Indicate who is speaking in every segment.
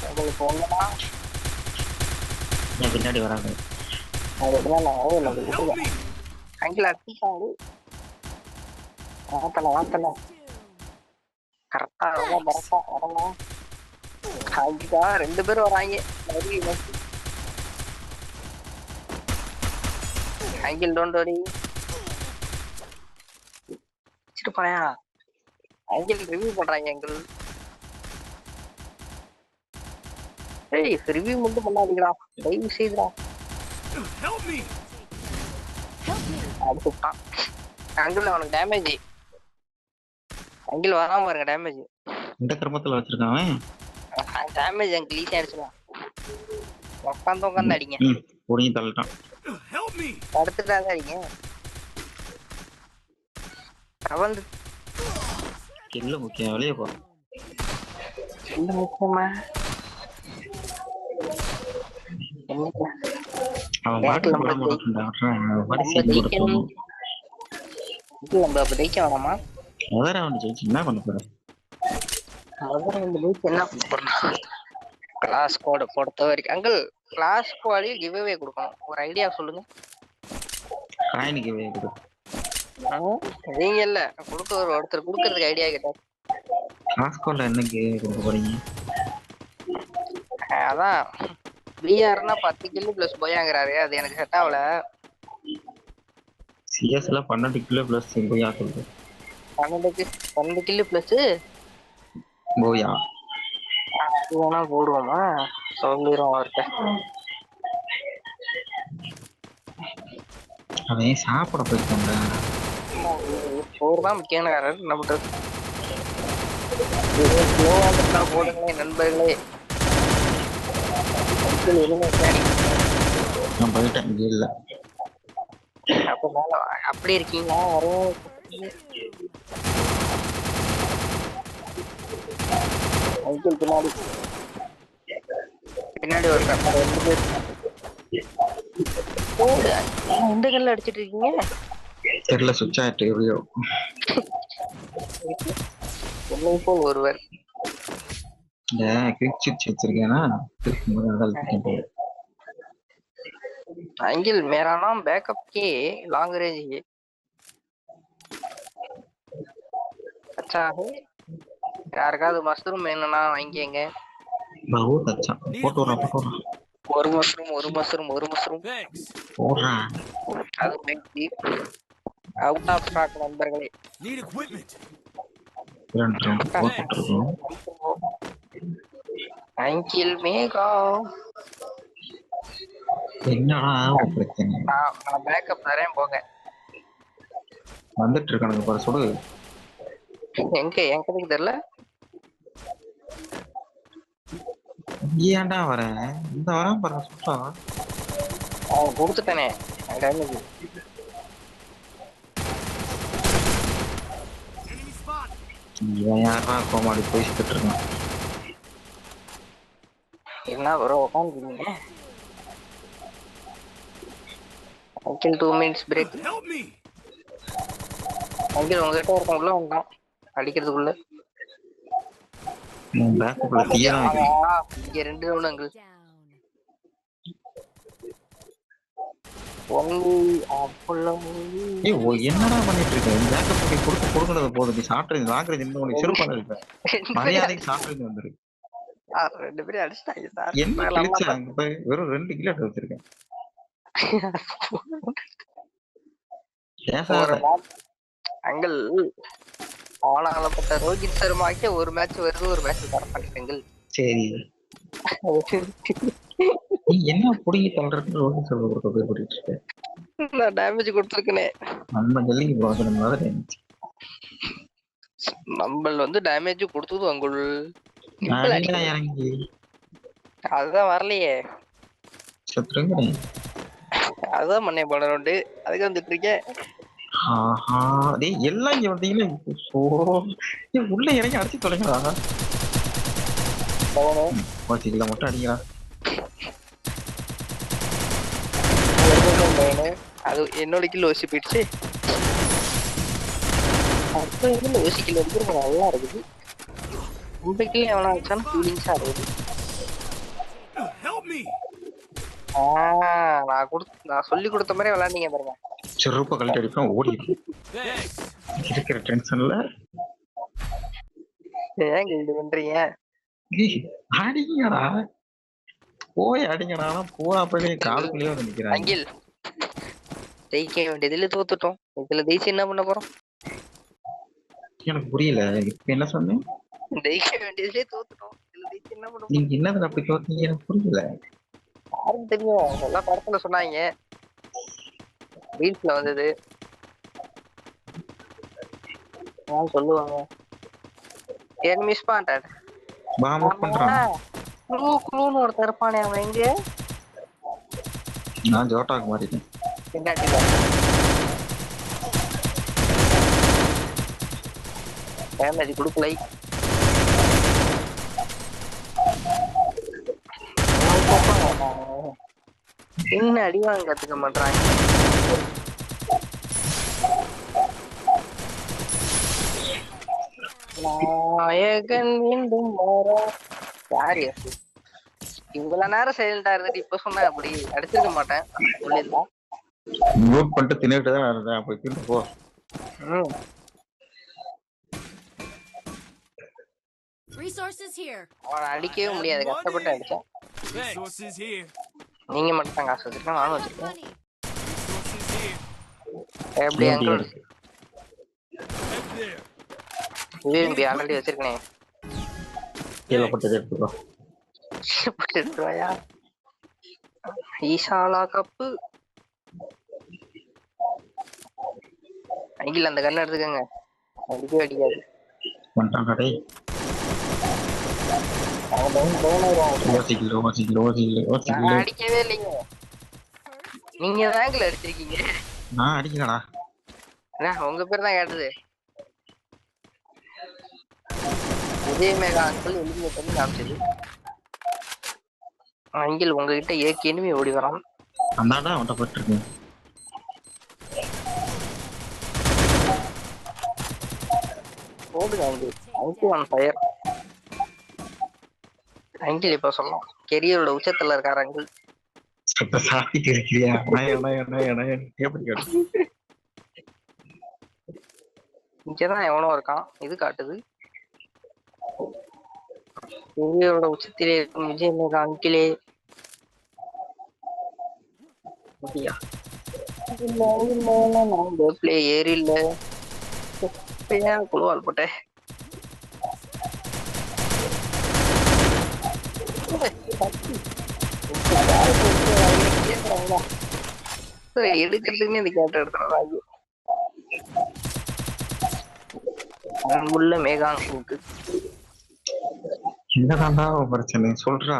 Speaker 1: உங்களுக்கு ஒண்ணுனா
Speaker 2: பின்னாடி வராங்க.
Speaker 1: அதுதான் நான் அங்கிள் அடிச்சாங்க. வாத்தல கரெக்டா பரட்டா வரணும். அங்கா 2 பேரும் வராங்க. Uncle don't worry. சிட்டுப்பாயா அங்கிள் ரிவ்யூ பண்றாங்க அங்கிள். ஏய் ரிவ்யூ மட்டும் பண்ணாதீங்களா தயவு செய்துடா. அடிச்சுட்டான் அங்கிள். அவனுக்கு டேமேஜ். அங்கிள் வராம பாருங்க டேமேஜ்.
Speaker 2: இந்த கிரமத்துல வச்சிருக்கான்
Speaker 1: டேமேஜ் அங்கிள் ஈஸியா அடிச்சிடலாம். உட்காந்து அடிங்க.
Speaker 2: பொடியை தள்ளிட்டான்.
Speaker 1: படுத்துட்டாதான் அடிங்க. கவர்ந்து
Speaker 2: இல்ல முக்கியம் வெளியே போ.
Speaker 1: இல்ல முக்கியமா
Speaker 2: அவன் பாட்டு போட மாட்டான்.
Speaker 1: நம்ம அப்ப ஜெயிக்க வேணாமா?
Speaker 2: முதல் ரவுண்ட் ஜெயிச்சு என்ன பண்ண போறேன்?
Speaker 1: முதல் ரவுண்ட் ஜெயிச்சு என்ன பண்ண போறேன்? கிளாஸ் கோட பொறுத்த வரைக்கும் அங்கிள் கிளாஸ் கோடி கிவ் அவே கொடுக்கணும். ஒரு ஐடியா சொல்லுங்க.
Speaker 2: காயின் கிவ் அவே கொடு.
Speaker 1: நீங்க இல்ல கொடுக்க ஒருத்தர் கொடுக்கறதுக்கு ஐடியா கேட்டா.
Speaker 2: கிளாஸ் கோட்ல என்ன கிவ் அவே கொடுக்க போறீங்க?
Speaker 1: அதான் பிஆர்னா 10 கில்லு பிளஸ் போயாங்கறாரு. அது எனக்கு செட் ஆகல.
Speaker 2: சிஎஸ்ல 12 கிலோ பிளஸ் போயா சொல்லுது.
Speaker 1: 12 கில்லு பிளஸ்
Speaker 2: போயா
Speaker 1: வேணா போடுவோமா? சொல்லிடுவோம் அவர்கிட்ட.
Speaker 2: அவன் சாப்பிட போயிருக்காங்க.
Speaker 1: போர்தான் முக்கியக்காரர். என்ன பண்றது? போடுங்களே நண்பர்களே.
Speaker 2: நான் போயிட்டேன் இல்ல.
Speaker 1: அப்படி இருக்கீங்களா? வரும் பின்னாடி பின்னாடி ஒரு 2 பேர். இந்த கல்ல அடிச்சிட்டு இருக்கீங்க.
Speaker 2: தெரியல சுவிட்ச் ஆயிட்டு எப்படியோ.
Speaker 1: போல் ஒருவர்
Speaker 2: இந்த குவிக் சிப்ஸ் வச்சிருக்கேனா
Speaker 1: अंकिल मेरा नाम बैकअप के लॉन्ग रेंज है अच्छा है யாருக்காவது மஷ்ரூம் வேணும்னா வாங்கிங்க.
Speaker 2: बहुत अच्छा போடுறா
Speaker 1: ஒரு மஷ்ரூம்
Speaker 2: போடுறா.
Speaker 1: அது மேக்ஸி அவுட் ஆஃப் ஸ்டாக் நண்பர்களே.
Speaker 3: Need equipment.
Speaker 1: அங்கிள் மேகா
Speaker 2: என்னடா பிரச்சனை?
Speaker 1: நான் பேக்கப் தரேன் போங்க.
Speaker 2: வந்துட்டு இருக்கானுங்க பாரு சுடு.
Speaker 1: எங்க தெரியல.
Speaker 2: ஏன்டா வர இந்த வரான் பாரு சுட்டா.
Speaker 1: அவன் கொடுத்துட்டானே டேமேஜ்.
Speaker 2: இவன் யாரா கோமாடி பேசிட்டு இருக்கான்.
Speaker 1: என்ன ப்ரோ உட்காந்துருக்கீங்க? Uncle 2 minutes break. அங்கிள் உங்ககிட்ட ஒருத்தன் உள்ள வந்தான் அடிக்கிறதுக்குள்ள.
Speaker 2: பேக்கப்ல தீயா
Speaker 1: இங்க 2 ரவுண்ட் அங்கிள்.
Speaker 2: என்னடா பண்ணிட்டு இருக்க? பேக்கப் கொடுக்கறது போதும். நீ சாப்பிட்டு வாங்குறது இன்னும் உனக்கு சிறப்பான இருப்பேன். மரியாதைக்கு சாப்பிட்டு வந்துரு.
Speaker 1: 2 பேரும் அடிச்சிட்டாங்க சார்.
Speaker 2: என்ன கிழிச்சு அங்க போய் வெறும் 2 கிலோ வச்சிருக்கேன்.
Speaker 1: அங்கிள் ஆளாளப்பட்ட ரோஹித் சர்மாக்கே ஒரு மேட்ச் வருது, ஒரு மேட்ச் தர மாட்டேங்குது. சரி
Speaker 2: நீ என்ன புடிங்கி தள்ளுறது? ரோஹித் சர்மா கொடுக்க போய் போட்டுட்டு இருக்க.
Speaker 1: நான் டேமேஜ் கொடுத்துருக்கேனே.
Speaker 2: நம்ம ஜல்லிக்கு போகணும் டேமேஜ்.
Speaker 1: நம்மள வந்து டேமேஜ் கொடுத்தது அங்குள்.
Speaker 2: இறங்கி
Speaker 1: அதுதான் வரலையே. அதுதான் மண்ணே போன ரவுண்டு. அதுக்கு வந்துட்டு இருக்கேன்.
Speaker 2: எல்லாம் இங்க வந்தீங்கன்னா உள்ள இறங்கி அடிச்சு தொலைங்கடா. இல்ல மட்டும் அடிக்கிறா.
Speaker 1: அது என்னோட கிலோ ஓசி போயிடுச்சு. ஓசி கிலோ நல்லா இருக்குது. உண்மைக்குள்ளே எவனா வச்சாலும் ஃபீலிங்ஸா இருக்குது. நான் சொல்லி கொடுத்த மாதிரி விளையாண்டீங்க பாருங்க.
Speaker 2: செருப்ப கழட்டி அடிப்பேன் ஓடி இருக்கிற டென்ஷன்ல.
Speaker 1: ஏன் இது பண்றீங்க?
Speaker 2: அடிங்கடா போய் அடிங்கடா. போனா போய் காலுக்குள்ளேயே வந்து நிக்கிறாங்க.
Speaker 1: அங்கில் ஜெயிக்க வேண்டியதுல தோத்துட்டோம். இதுல ஜெயிச்சு என்ன பண்ண போறோம்?
Speaker 2: எனக்கு புரியல. இப்ப என்ன சொன்னேன்?
Speaker 1: ஜெயிக்க வேண்டியதுலயே தோத்துட்டோம். இதுல ஜெயிச்சு என்ன பண்ண
Speaker 2: நீங்க என்னதுல அப்படி தோத்தீங்க? எனக்கு புரியல.
Speaker 1: யாருக்கு தெரியும்? எல்லா படத்துல சொன்னாங்க, ரீல்ஸ்ல வந்தது. சொல்லுவாங்க enemy spotted.
Speaker 2: பாம் அவுட் பண்றான்.
Speaker 1: க்ளூன்னு ஒருத்தர் இருப்பானே, அவன் எங்க?
Speaker 2: நான் ஜோட்டாக்கு மாறிட்டேன்.
Speaker 1: டேமேஜ் கொடுக்கலை. என்ன அடிவாங்க கத்துக்க மாட்டாங்க. நாயகன் மீண்டும் யாரு இவ்வளவு நேரம் சைலண்டா இருந்துட்டு இப்ப சொன்ன அப்படி அடிச்சிருக்க மாட்டேன்.
Speaker 2: மியூட் பண்ணிட்டு தின்னுட்டு தான் இருந்தேன். அப்ப தின்னு போ.
Speaker 1: அவனை அடிக்கவே முடியாது, கஷ்டப்பட்டு அடிச்சேன். நீங்க மட்டும் தான் காசு வச்சிருக்கேன், நானும் வச்சிருக்கேன். எப்படி அங்கிள் யூஎம்பி ஆல்ரெடி வச்சிருக்கேன்.
Speaker 2: கீழே போட்டு எடுத்துக்கோ.
Speaker 1: எடுத்துவாயா? ஈசாலா கப்பு. அங்கில் அந்த கண்ணை எடுத்துக்கங்க, அடிக்கவே அடிக்காது. அடிக்கவே இல்லைங்க. நீங்க ரேங்க்ல அடிச்சிருக்கீங்க.
Speaker 2: நான் அடிக்கலடா.
Speaker 1: உங்க பேர் தான் கேட்டது. உதய மேகா அங்கிள் எலிமினேட் பண்ணி காமிச்சது. அங்கிள் உங்ககிட்ட ஏற்கனவே ஓடி வரான்.
Speaker 2: அந்தாடா அவன்கிட்ட போட்டுருக்கு.
Speaker 1: ஓடுங்க uncle. Uncle on fire. Uncle இப்ப சொல்லலாம், கெரியரோட உச்சத்துல இருக்காரு அங்கிள்.
Speaker 2: சாப்பிட்டு இருக்கியா?
Speaker 1: இங்கதான் எவனோ இருக்கான், இது காட்டுது. கெரியரோட உச்சத்திலே இருக்கும் விஜய் மேகா அங்கிளே. பிளேயர் இல்ல, குழுவால் போட்டேன். எடுக்கிறதுக்குன்னு இந்த கேட்ட எடுத்துறாங்க. அன்புள்ள மேகாங்குக்கு
Speaker 2: என்னதான்டா பிரச்சனை சொல்றா.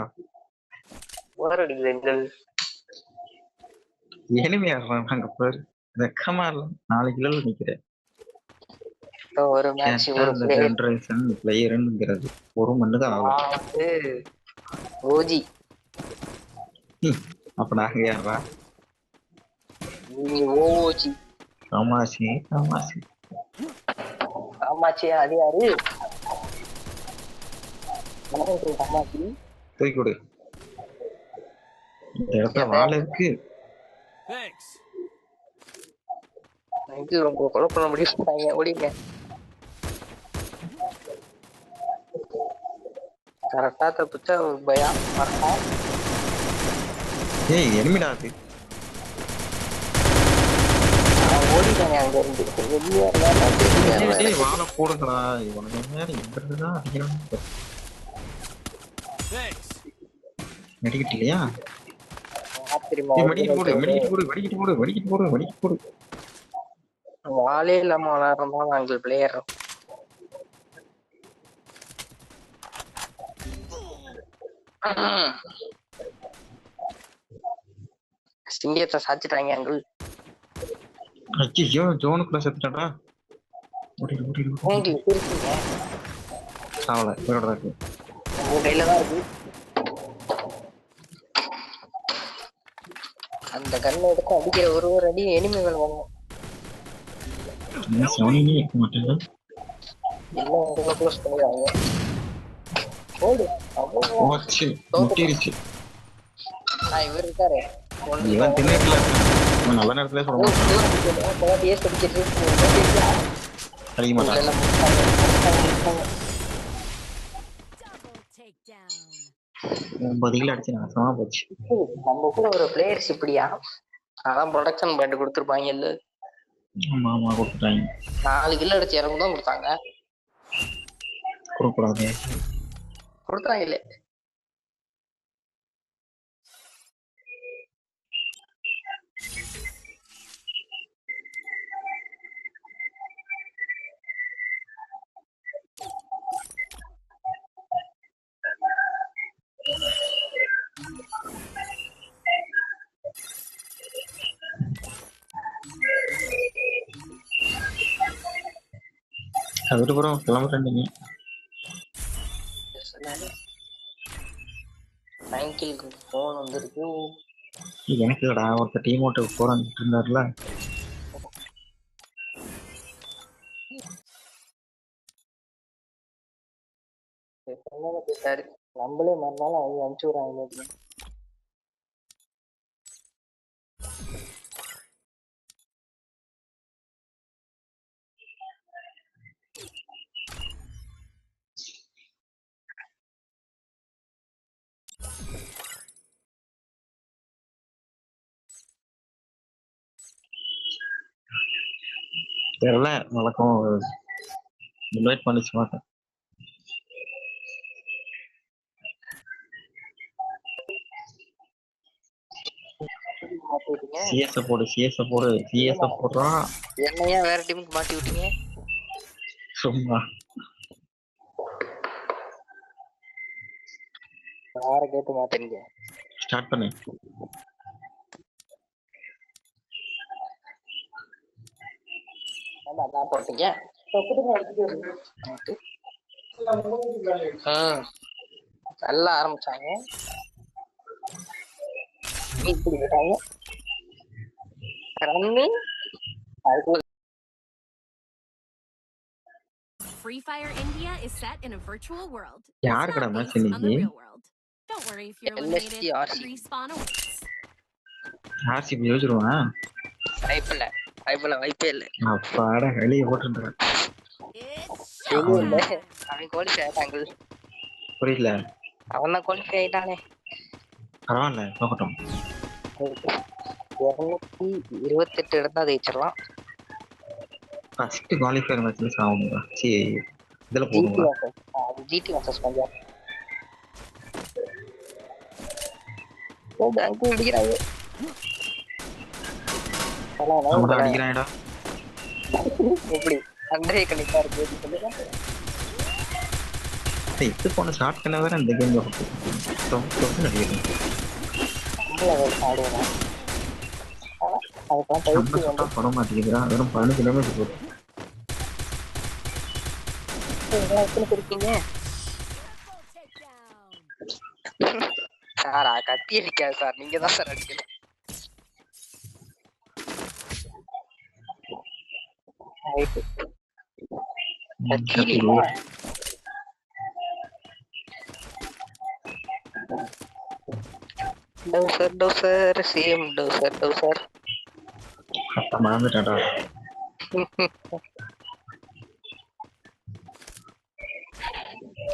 Speaker 2: எளிமையாடுறான் அங்க பேரு வெக்கமா இல்ல. 4 கிலோல நிக்கிறேன்.
Speaker 1: ஒரு மேட்ச் ஒரு
Speaker 2: ஜெனரேஷன் பிளேயர்ங்கிறது ஒரு மண்ணுதான் ஆகும்.
Speaker 1: ஓஜி
Speaker 2: அப்ப நாங்க யாரா?
Speaker 1: ஓஜி
Speaker 2: காமாசி காமாசி
Speaker 1: காமாட்சி. அது யாரு? காமாட்சி
Speaker 2: தூக்கி கொடு. இந்த இடத்துல வாழை இருக்கு.
Speaker 1: ரொம்ப கொலை பண்ண முடியும். ஓடிங்க கரெக்டா தப்பிச்சா பயா கரெக்டா.
Speaker 2: ஏய் எனிமிடா அது.
Speaker 1: ஓடிட்டாங்க அங்க இருந்து. வெளியே
Speaker 2: வாழை போடுங்கடா. இவனுக்கு நேரம் எங்கிருந்துதான் அடிக்கிறான். மெடிக்கிட்டு இல்லையா?
Speaker 1: வாழே இல்லாம விளையாடுறோம் நாங்கள் பிளேயர். சிங்கத்தை சாச்சிட்டாங்க அங்கிள்.
Speaker 2: ஐயோ ஜோனுக்குள்ள செத்துட்டாடா. ஓடிடு ஓடிடு
Speaker 1: இருக்கீங்க.
Speaker 2: சாவல இவரோட இருக்கு.
Speaker 1: உங்க கையில தான் இருக்கு. அந்த கண்ணை எடுத்து அடிக்கிற ஒரு அடி எனிமிகள் வாங்கும்.
Speaker 2: சவுண்டிங்கே கேட்க மாட்டேங்குது.
Speaker 1: எல்லாம் உங்களை க்ளோஸ் பண்ணிடுவாங்க. ஓடு அவ்வளவுதான்.
Speaker 2: போச்சு முட்டிருச்சு.
Speaker 1: இவர் இருக்காரு
Speaker 2: இவன் திண்ணைக்குள்ள இவன் நல்ல நேரத்துல சொல்ல மாட்டான். அடிக்க மாட்டான். பதிகள் அடிச்சு நாசமா போச்சு.
Speaker 1: நம்ம கூட ஒரு பிளேயர்ஸ் இப்படியா? அதான் ப்ரொடக்ஷன் பேண்ட் கொடுத்துருப்பாங்க இல்ல.
Speaker 2: ஆமா ஆமா கொடுத்துட்டாங்க.
Speaker 1: 4 கிலோ அடிச்சு இறங்கு தான் கொடுத்தாங்க.
Speaker 2: கொடுக்கூடாது
Speaker 1: கொடுத்தாங்க இல்ல.
Speaker 2: அதுக்கப்புறம் கிளம்புறீங்க.
Speaker 1: சைக்கிளுக்கு போன் வந்துருக்கு.
Speaker 2: எனக்கு ஒருத்தர் டீம் ஓட்டு போறான்னு இருந்தாருல.
Speaker 1: நம்மளே மறுநாள் அவங்க அனுப்பிச்சு விடுறாங்க.
Speaker 2: தெரியல வழக்கம் இன்வைட் பண்ணிச்சு மாட்டேன். சிஎஸ் போடு சிஎஸ் போடுறான்.
Speaker 1: என்னையா வேற டீமுக்கு மாட்டி விட்டீங்க?
Speaker 2: சும்மா
Speaker 1: யார கேட்டு மாட்டீங்க?
Speaker 2: ஸ்டார்ட் பண்ணு.
Speaker 1: அதான் போட்டீங்க. நல்லா ஆரம்பிச்சாங்க.
Speaker 3: Free Fire India is set in a virtual world.
Speaker 2: யாருக்குடா மேட்ச் இன்னைக்கு?
Speaker 3: Don't worry if you're eliminated. Respawn awaits.
Speaker 2: RCB ஜெயிச்சிருவான்.
Speaker 1: வாய்ப்பே இல்ல.
Speaker 2: அப்பாடா வெளியே போட்டுறான்.
Speaker 1: அவன் குவாலிஃபை ஆயிட்டாங்க.
Speaker 2: புரியல.
Speaker 1: அவன் தான் குவாலிஃபை ஆயிட்டானே.
Speaker 2: பரவாயில்ல போகட்டும்.
Speaker 1: 228 இருந்தா ஜெயிச்சிடலாம்.
Speaker 2: ஃபர்ஸ்ட் குவாலிஃபயர் மேட்ச்ல சாவுங்க. சீ இதல போடுங்க.
Speaker 1: GT versus Punjab. ஓ பேங்க் அடிக்குறாங்க.
Speaker 2: நம்ம அடிக்குறானேடா.
Speaker 1: எப்படி அண்டே கணிப்பா இருக்கு சொல்லுங்க.
Speaker 2: இது போன ஷாட் கண்ண வேற இந்த கேம்ல போட்டு. தொட்டு அடிக்குறான்.
Speaker 1: நம்மள ஆடுவாங்க. அதுக்கு டைப் வந்து
Speaker 2: பட மாட்டேங்குதுடா. வெறும் 15 கிலோமீட்டர் போகுது.
Speaker 1: எத்தனை இருக்கீங்க சார்? கத்தி அடிக்காது சார், நீங்க தான் சார் அடிக்கணும். டவுசர் சேம் டவுசர்
Speaker 2: மறந்துட்டாடா.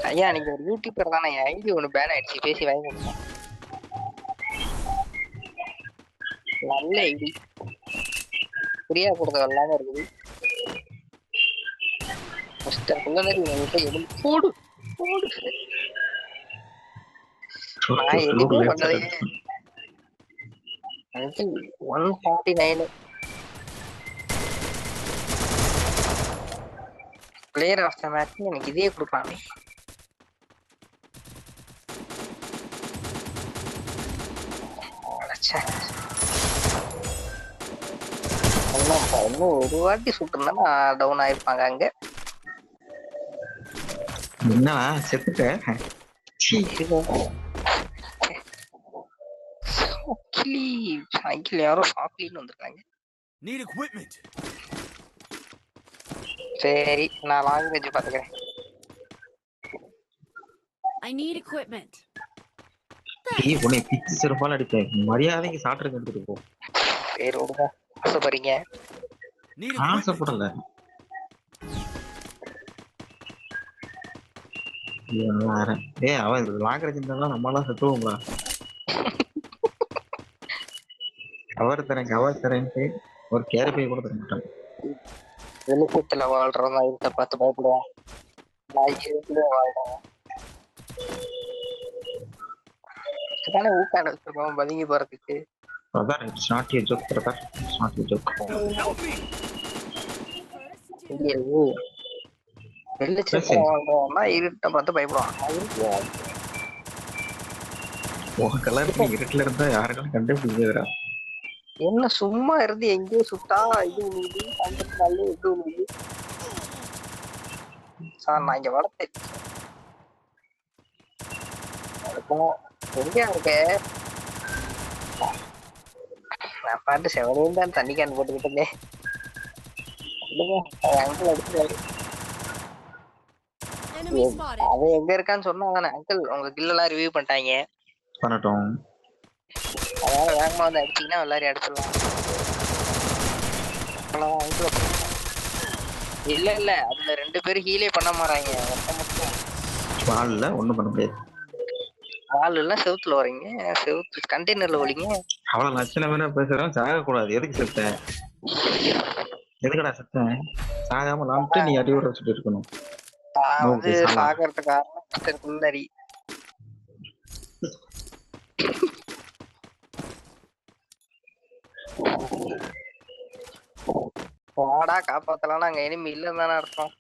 Speaker 1: ஐயா நீங்க ஒரு யூடியூபர் தானே? ஐடி ஒண்ணு பேன் ஆயிடுச்சு, பேசி வாங்கி கொடுங்க. நல்ல ஐடி ஃப்ரீயா கொடுத்த எல்லாமே இருக்குது. போடு போடு. நான் எதுவுமே பண்ணதே 149 பிளேயர் ஆஃப் த மேட்ச். எனக்கு இதே கொடுக்கலாமே. இன்னும் ஒரு வாட்டி சுட்டுனா டவுன் ஆயிருப்பாங்க அங்க.
Speaker 2: என்ன செத்துட்ட?
Speaker 1: சைக்கிள் யாரோ சாக்லின்னு வந்திருக்காங்க. சரி நான் லாங்குவேஜ் பாத்துக்கிறேன்.
Speaker 3: I need equipment.
Speaker 2: டீ உன்னை பிச்சு செருப்பால அடிப்பேன். மரியாதைக்கு சாப்பிட்டு எடுத்துட்டு போ.
Speaker 1: சரி விடுங்க. ஆசைப்படுறீங்க.
Speaker 4: Need equipment.
Speaker 2: ஆசைப்படல. வேற. அவன் லாங்கரேஜ் இருந்தாலும் நம்மளாம் செத்துவோம்ல. கவர் தரேன்ட்டு ஒரு கேரி பை கூட தர மாட்டான்.
Speaker 1: வெளிச்சத்துல வாழ்றவங்க இருட்ட பார்த்து பயப்படுவான். நான் இருட்டுல வாழ்றேன். தானே ஊக்கான வச்சிருக்கோம் பதுங்கி போறதுக்கு.
Speaker 2: அதான் it's not a joke brother. It's not a joke.
Speaker 4: Help me.
Speaker 1: வெளிச்சத்துல வாழ்றவன்னா இருட்ட பார்த்து பயப்படுவான்.
Speaker 2: உன் கலருக்கு நீ இருட்டுல இருந்தா யாருக்கும் கண்டுபிடிக்கிறா.
Speaker 1: என்ன சும்மா இருந்து எங்கேயோ சுட்டா இது உழுது அந்த நாள்ல இது உழுது. சார் நான் இங்க வளர்த்தேன். எங்க இருக்க நான் பாட்டு செவனையும் தான் தண்ணி கேன் போட்டுக்கிட்டு இருந்தேன். அங்கிள் அடிச்சுட்டாரு.
Speaker 3: Enemy spotted.
Speaker 1: அவன் எங்க இருக்கான்னு சொன்னாங்க. அங்கிள் உங்க கில்லெல்லாம் ரிவ்யூ பண்ணிட்டாங்க.
Speaker 2: பண்ணட்டும்.
Speaker 1: அதனால வேகமா வந்து அடிச்சீங்கன்னா எல்லாரையும் அடிச்சிடலாம். இல்ல இல்ல அதுல 2 பேரும் ஹீலே பண்ண மாறாங்க.
Speaker 2: வால்ல ஒண்ணும் பண்ண முடியாது.
Speaker 1: வால் எல்லாம் செவுத்துல வரீங்க. செவுத்து கண்டெய்னர்ல ஒளிங்க.
Speaker 2: அவ்வளவு லட்சணம் பேசுறோம். சாக கூடாது. எதுக்கு செத்தேன்? எதுக்கடா செத்தேன்? சாகாம லாம்ட்டு நீ அடி விட வச்சுட்டு இருக்கணும்.
Speaker 1: நான் வந்து சாகிறதுக்கு காரணம் குள்ளரி. வாடா காப்பாத்தலாம். நாங்க எனிமி இல்லன்னு தானே அர்த்தம்.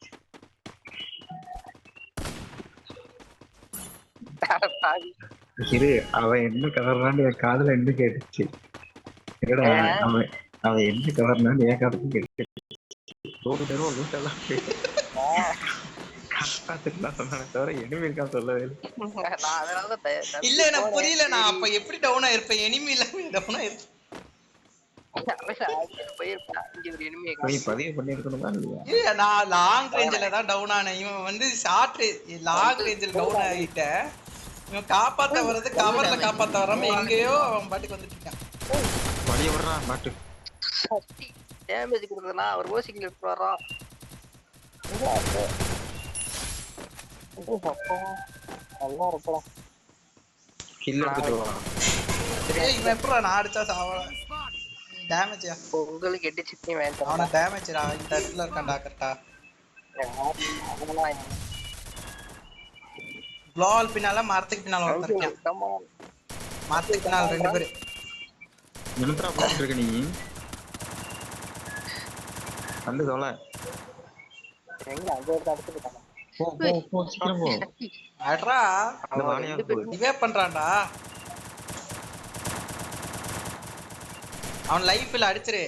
Speaker 2: இரு அவன் என்ன கவர்னான்னு என் காதுல என்ன கேட்டுச்சு. அவன் என்ன கவர்னான்னு என் காதுல கேட்டுச்சு. தவிர எனிமி இருக்கான்னு சொல்லவே
Speaker 5: இல்ல எனக்கு புரியல. நான் அப்ப எப்படி டவுனா இருப்பேன்? எனிமி இல்லாம டவுனா இருப்பேன்.
Speaker 2: பதிவு பண்ணிருக்கணுமா இல்லையா?
Speaker 5: இல்ல நான் லாங் ரேஞ்சில தான் டவுன் ஆனேன். இவன் வந்து ஷார்ட் லாங் ரேஞ்சில் டவுன் ஆகிட்ட. இவன் காப்பாத்த வர்றது கவர்ல காப்பாத்த வராம எங்கேயோ அவன் பாட்டுக்கு வந்துட்டு இருக்கான்.
Speaker 2: வழிய விடுறான் பாட்டு.
Speaker 1: டேமேஜ் கொடுத்தனா அவர் ஓசிக்கில் எடுத்து வர்றான். நல்லா இருக்கலாம்.
Speaker 2: கில் எடுத்துட்டு வரான்.
Speaker 5: இவன் எப்படா நான் அடிச்சா சாவல டேமேஜா?
Speaker 1: உங்களுக்கு 8 சிப்பி வேண்டாம்.
Speaker 5: அவன டேமேஜ்டா. இந்த இடத்துல இருக்கான்டா கரெக்ட்டா. ப்ளால் பின்னால மரத்துக்கு பின்னால ஒருத்தர் இருக்கான். மரத்துக்கு பின்னால 2 பேர்.
Speaker 2: என்னடா பண்ணிட்டு இருக்க நீ? வந்து தோல.
Speaker 1: எங்க அங்க ஒரு இடத்துக்கு போறான்.
Speaker 2: போ சீக்கிரம் போ.
Speaker 5: அடடா
Speaker 2: இந்த வாணியா
Speaker 5: இவே பண்றான்டா. அவன் லைஃப்ல அடிச்சிரு.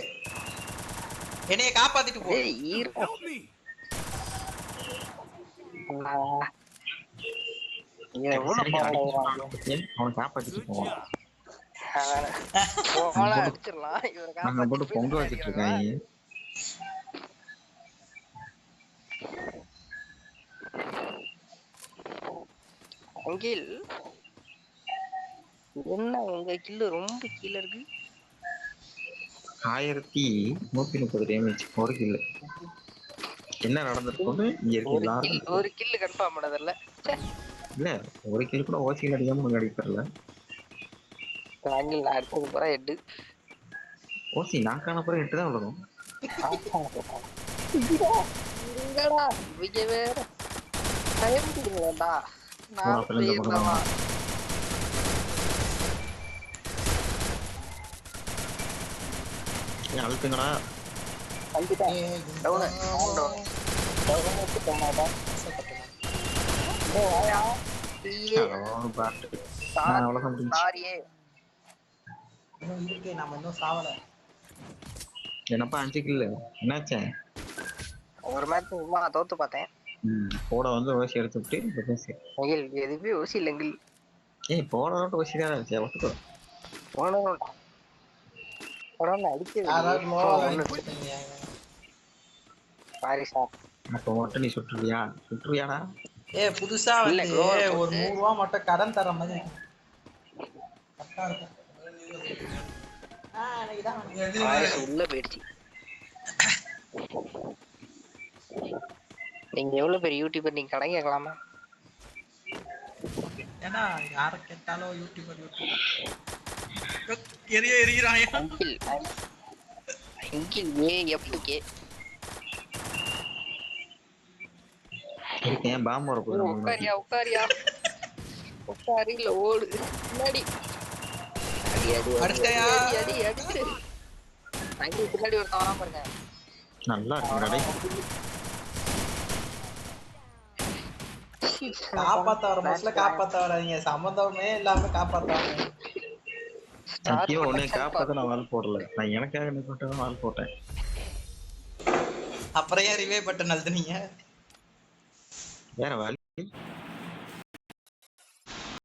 Speaker 5: என்னைய காப்பாத்திட்டு போ.
Speaker 1: ஏய் ஈர்.
Speaker 4: Help me.
Speaker 2: அவன் காப்பாத்திட்டு போவான்.
Speaker 1: அடிச்சிடலாம்.
Speaker 2: நாங்க போட்டு பொங்க வச்சிட்டு இருக்காங்க.
Speaker 1: அங்கில் என்ன உங்க கில்லு ரொம்ப கீழ இருக்கு.
Speaker 2: 1130 டேமேஜ் ஒரு கில். என்ன நடந்துருக்குன்னு இங்க இருக்கு எல்லாரும்.
Speaker 1: ஒரு கில்லு கன்ஃபார்ம் பண்ணதில்ல.
Speaker 2: இல்ல ஒரு கில் கூட ஓசியில் அடிக்காம உனக்கு அடிப்பறல.
Speaker 1: அங்கில் நான் அடிச்சது பூரா ஹெட்.
Speaker 2: ஓசி நாக்கான பிறகு 8 தான் விழுகும்.
Speaker 1: எங்கடா இவங்க வேற டைம் கொடுங்களேடா. நான் போயிடலாமா?
Speaker 2: அழுத்துங்கடா. என்னப்பா 5 கில் என்னாச்சு?
Speaker 1: ஒரு மேட்ச் சும்மா தோத்து பார்த்தேன்.
Speaker 2: போட வந்து ஓசி எடுத்துட்டு
Speaker 1: எதுவுமே ஓசி இல்லைங்கில்.
Speaker 2: ஏய் போட ஓசி தான் இருந்துச்சு. ஒட்டுக்கோ அப்போ மட்டும் நீ சுட்டுருவியாடா?
Speaker 5: புதுசா
Speaker 1: இல்ல,
Speaker 5: வந்து
Speaker 1: global
Speaker 5: ஒரு
Speaker 1: போட்டு.
Speaker 5: 100 ரூபா மட்டும் கடன் தர மாதிரி கரெக்டா இருக்கும்.
Speaker 1: வாய்ஸ் உள்ள போயிடுச்சு. நீங்க எவ்வளவு பெரிய யூடியூபர், நீங்க கடன் கேட்கலாமா?
Speaker 5: ஏன்னா யார கேட்டாலும் யூடியூபர் எரிகிறாயா
Speaker 1: அங்கிள் AFK.
Speaker 2: இருக்கேன் பாம்பு வர போகுது நம்ம முன்னாடி.
Speaker 1: உட்காரி இல்ல ஓடு முன்னாடி.
Speaker 5: அடிச்சிட்டயா?
Speaker 1: அடி அங்கிள் பின்னாடி ஒரு தவறா பாருங்க.
Speaker 2: நல்லா இருக்கு.
Speaker 5: காப்பாத்த வர மோஸ்ட்ல காப்பாத்த வராதீங்க, சம்மந்தமே இல்லாம காப்பாத்தாங்க.
Speaker 2: ஐயோ உன்னை காப்பாத்த நான் வால் போடல, நான் எனக்காக நீ போட்டதான் வால் போட்டேன்.
Speaker 5: அப்புறம் ஏன் ரிவே பட்டன் அழுத்துனீங்க?
Speaker 2: வேற வழி